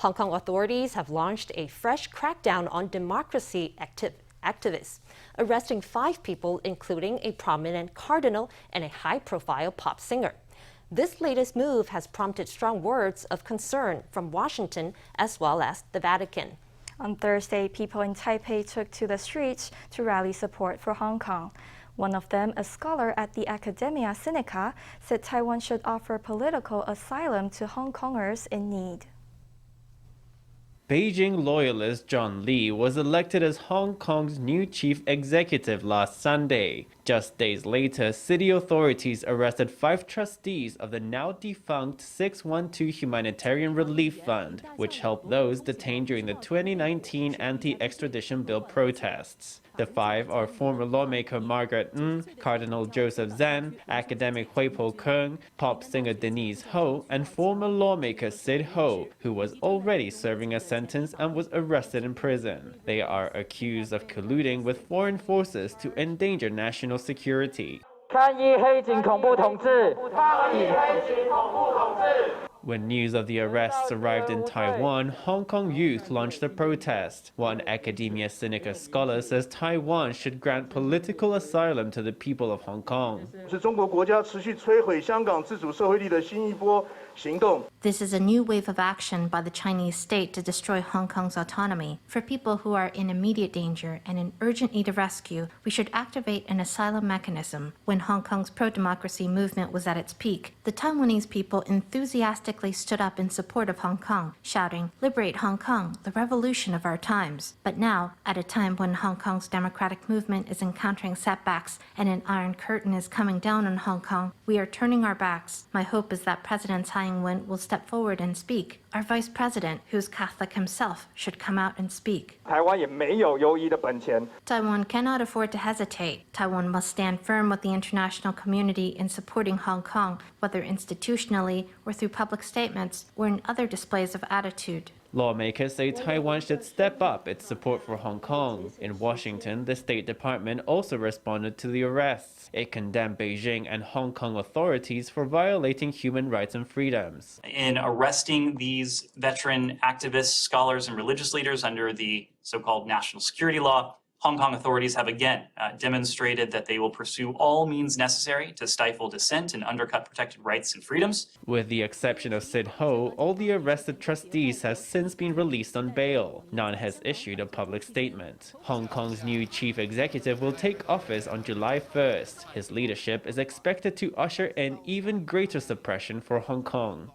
Hong Kong authorities have launched a fresh crackdown on democracy activists, arresting 5 people, including a prominent cardinal and a high-profile pop singer. This latest move has prompted strong words of concern from Washington as well as the Vatican. On Thursday, people in Taipei took to the streets to rally support for Hong Kong. One of them, a scholar at the Academia Sinica, said Taiwan should offer political asylum to Hong Kongers in need. Beijing loyalist John Lee was elected as Hong Kong's new chief executive last Sunday. Just days later, city authorities arrested 5 trustees of the now-defunct 612 Humanitarian Relief Fund, which helped those detained during the 2019 anti-extradition bill protests. The 5 are former lawmaker Margaret Ng, Cardinal Joseph Zen, academic Hui Po Keung, pop singer Denise Ho, and former lawmaker Cyd Ho, who was already serving a sentence and was arrested in prison. They are accused of colluding with foreign forces to endanger national security. When news of the arrests arrived in Taiwan, Hong Kong youth launched a protest. One Academia Sinica scholar says Taiwan should grant political asylum to the people of Hong Kong. This is a new wave of action by the Chinese state to destroy Hong Kong's autonomy. For people who are in immediate danger and in urgent need of rescue, we should activate an asylum mechanism. When Hong Kong's pro-democracy movement was at its peak, the Taiwanese people enthusiastically stood up in support of Hong Kong, shouting, "Liberate Hong Kong, the revolution of our times." But now, at a time when Hong Kong's democratic movement is encountering setbacks and an iron curtain is coming down on Hong Kong, we are turning our backs. My hope is that President Tsai Ing-wen will step forward and speak. Our Vice President, who's Catholic himself, should come out and speak. Taiwan cannot afford to hesitate. Taiwan must stand firm with the international community in supporting Hong Kong, whether institutionally or through public statements or in other displays of attitude. Lawmakers say Taiwan should step up its support for Hong Kong. In Washington, the State Department also responded to the arrests. It condemned Beijing and Hong Kong authorities for violating human rights and freedoms. In arresting these veteran activists, scholars, and religious leaders under the so-called national security law, Hong Kong authorities have again demonstrated that they will pursue all means necessary to stifle dissent and undercut protected rights and freedoms. With the exception of Cyd Ho, all the arrested trustees have since been released on bail. None has issued a public statement. Hong Kong's new chief executive will take office on July 1st. His leadership is expected to usher in even greater suppression for Hong Kong.